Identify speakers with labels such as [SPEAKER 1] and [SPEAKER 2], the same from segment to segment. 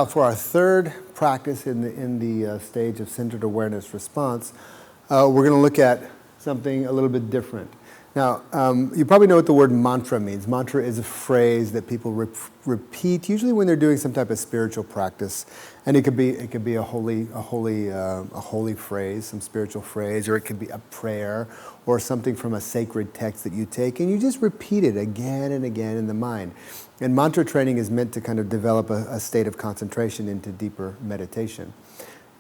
[SPEAKER 1] now, for our third practice in the stage of centered awareness response, we're going to look at something a little bit different. Now, you probably know what the word mantra means. Mantra is a phrase that people repeat, usually when they're doing some type of spiritual practice, and it could be a holy phrase, some spiritual phrase, or it could be a prayer, or something from a sacred text that you take, and you just repeat it again and again in the mind. And mantra training is meant to kind of develop a state of concentration into deeper meditation.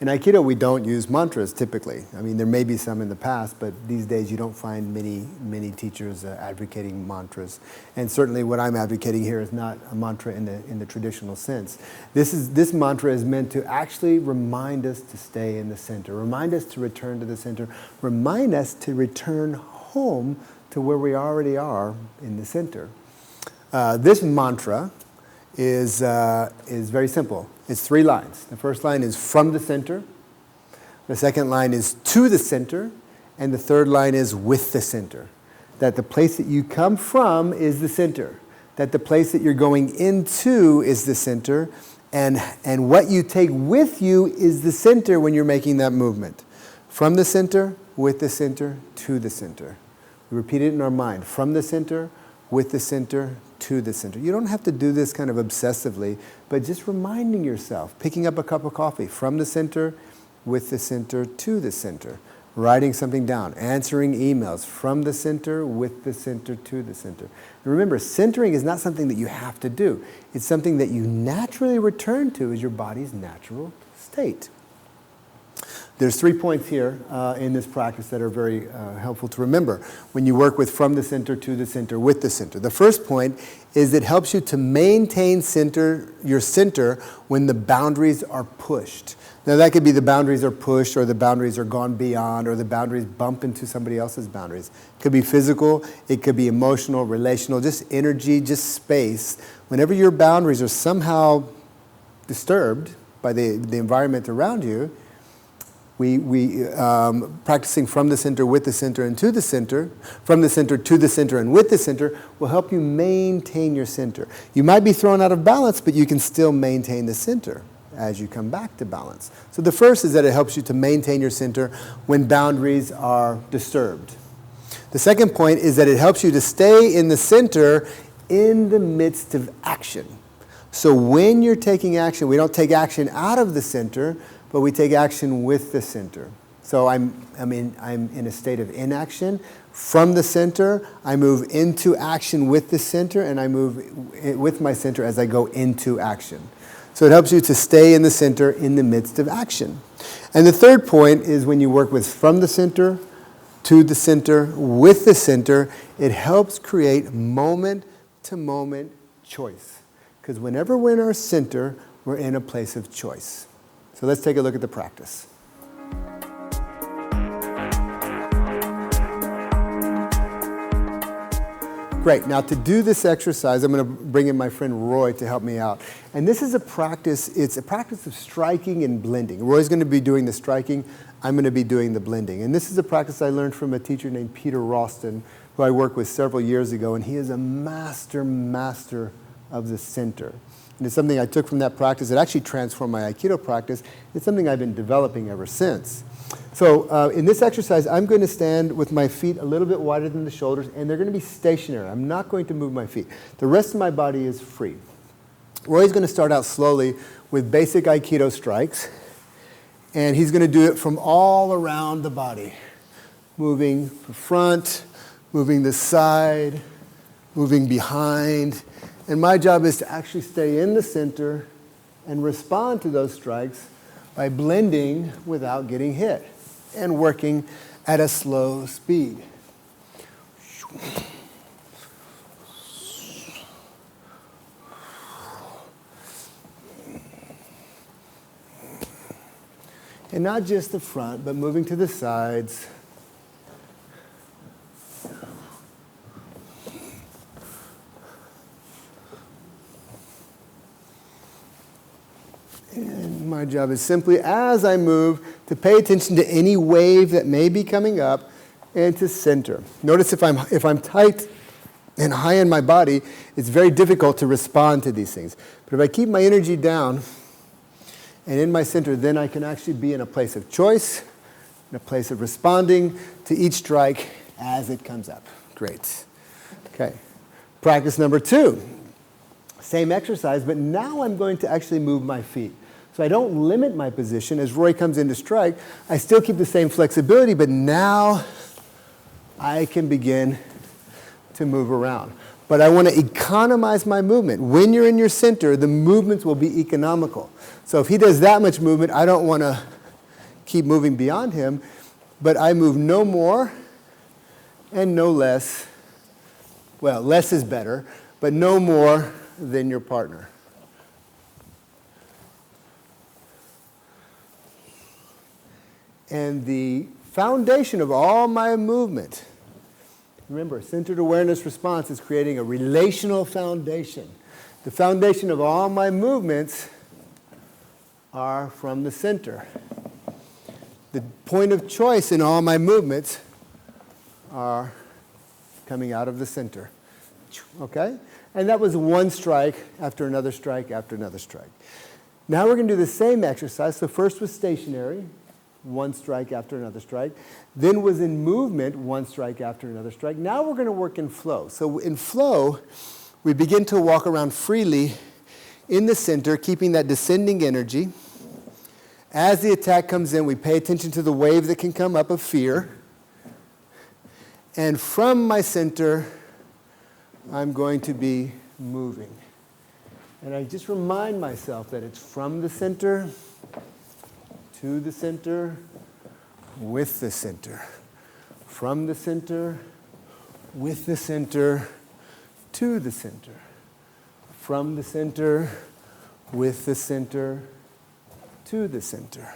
[SPEAKER 1] In Aikido, we don't use mantras typically. I mean, there may be some in the past, but these days you don't find many teachers advocating mantras. And certainly what I'm advocating here is not a mantra in the traditional sense. This mantra is meant to actually remind us to stay in the center, remind us to return to the center, remind us to return home to where we already are in the center. This mantra is very simple. It's 3 lines. The first line is from the center. The second line is to the center. And the third line is with the center. That the place that you come from is the center. That the place that you're going into is the center. And what you take with you is the center when you're making that movement. From the center, with the center, to the center. We repeat it in our mind. From the center, with the center, to the center. You don't have to do this kind of obsessively, but just reminding yourself, picking up a cup of coffee from the center, with the center, to the center. Writing something down, answering emails from the center, with the center, to the center. And remember, centering is not something that you have to do. It's something that you naturally return to as your body's natural state. There's 3 points here in this practice that are very helpful to remember when you work with from the center, to the center, with the center. The first point is it helps you to maintain your center when the boundaries are pushed. Now that could be the boundaries are pushed, or the boundaries are gone beyond, or the boundaries bump into somebody else's boundaries. It could be physical, it could be emotional, relational, just energy, just space. Whenever your boundaries are somehow disturbed by the environment around you, we practicing from the center, with the center, and to the center, from the center, to the center, and with the center, will help you maintain your center. You might be thrown out of balance, but you can still maintain the center as you come back to balance. So the first is that it helps you to maintain your center when boundaries are disturbed. The second point is that it helps you to stay in the center in the midst of action. So when you're taking action, we don't take action out of the center, but we take action with the center. So I'm in a state of inaction. From the center, I move into action with the center, and I move with my center as I go into action. So it helps you to stay in the center in the midst of action. And the third point is when you work with from the center, to the center, with the center, it helps create moment-to-moment choice. Because whenever we're in our center, we're in a place of choice. So let's take a look at the practice. Great. Now to do this exercise, I'm going to bring in my friend Roy to help me out. And this is a practice, it's a practice of striking and blending. Roy's going to be doing the striking, I'm going to be doing the blending. And this is a practice I learned from a teacher named Peter Ralston, who I worked with several years ago, and he is a master of the center. And it's something I took from that practice. It actually transformed my Aikido practice. It's something I've been developing ever since. So in this exercise, I'm going to stand with my feet a little bit wider than the shoulders, and they're going to be stationary. I'm not going to move my feet. The rest of my body is free. Roy's going to start out slowly with basic Aikido strikes, and he's going to do it from all around the body, moving the front, moving the side, moving behind. And my job is to actually stay in the center and respond to those strikes by blending without getting hit and working at a slow speed. And not just the front, but moving to the sides. And my job is simply, as I move, to pay attention to any wave that may be coming up and to center. Notice if I'm tight and high in my body, it's very difficult to respond to these things. But if I keep my energy down And in my center, then I can actually be in a place of choice, in a place of responding to each strike as it comes up. Great. Okay. Practice number 2. Same exercise, but now I'm going to actually move my feet. So I don't limit my position. As Roy comes in to strike, I still keep the same flexibility, but now I can begin to move around. But I want to economize my movement. When you're in your center, the movements will be economical. So if he does that much movement, I don't want to keep moving beyond him, but I move no more and no less. Well, less is better, but no more than your partner. And the foundation of all my movement, remember, centered awareness response is creating a relational foundation. The foundation of all my movements are from the center. The point of choice in all my movements are coming out of the center. Okay? And that was one strike after another strike after another strike. Now we're going to do the same exercise. So first was stationary, one strike after another strike. Then was in movement, one strike after another strike. Now we're going to work in flow. So in flow, we begin to walk around freely in the center, keeping that descending energy. As the attack comes in, we pay attention to the wave that can come up of fear. And from my center, I'm going to be moving. And I just remind myself that it's from the center to the center, with the center. From the center, with the center, to the center. From the center, with the center, to the center.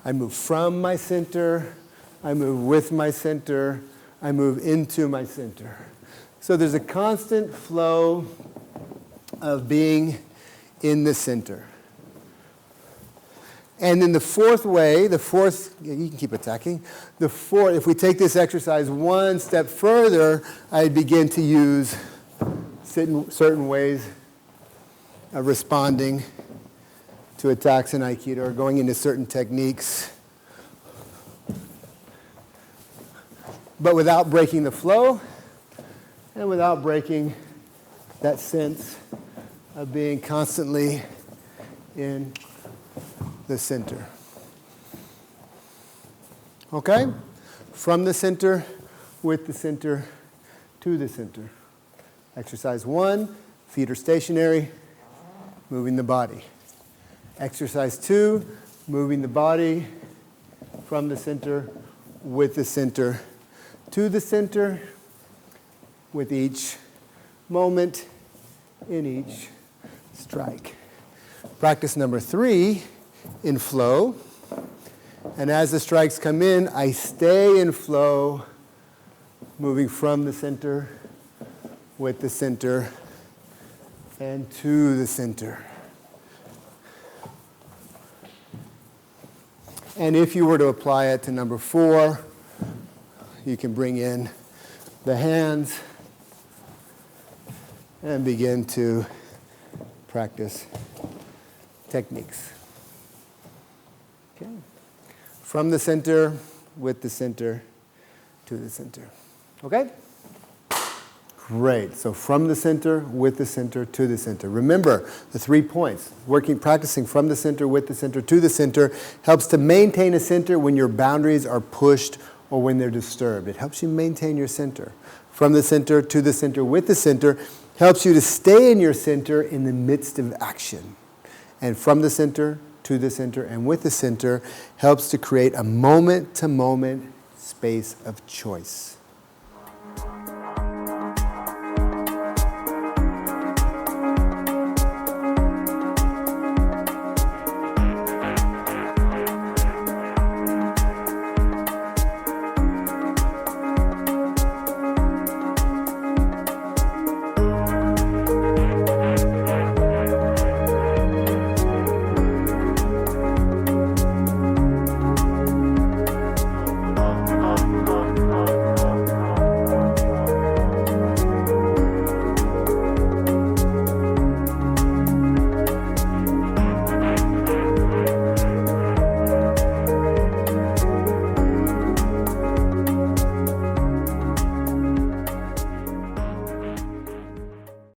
[SPEAKER 1] I move from my center, I move with my center, I move into my center. So there's a constant flow of being in the center. And then the fourth way, you can keep attacking. If we take this exercise one step further, I begin to use certain ways of responding to attacks in Aikido, or going into certain techniques, but without breaking the flow and without breaking that sense of being constantly in the center. Okay? From the center, with the center, to the center. Exercise 1, feet are stationary, moving the body. Exercise 2, moving the body from the center, with the center, to the center, with each moment in each strike. Practice number 3, in flow. And as the strikes come in, I stay in flow, moving from the center, with the center, and to the center. And if you were to apply it to number 4, you can bring in the hands and begin to practice techniques. Okay. From the center, with the center, to the center. Okay? Great. So from the center, with the center, to the center. Remember the 3 points. Practicing from the center, with the center, to the center helps to maintain a center when your boundaries are pushed or when they're disturbed. It helps you maintain your center. From the center, to the center, with the center helps you to stay in your center in the midst of action. And from the center, to the center, and with the center helps to create a moment-to-moment space of choice.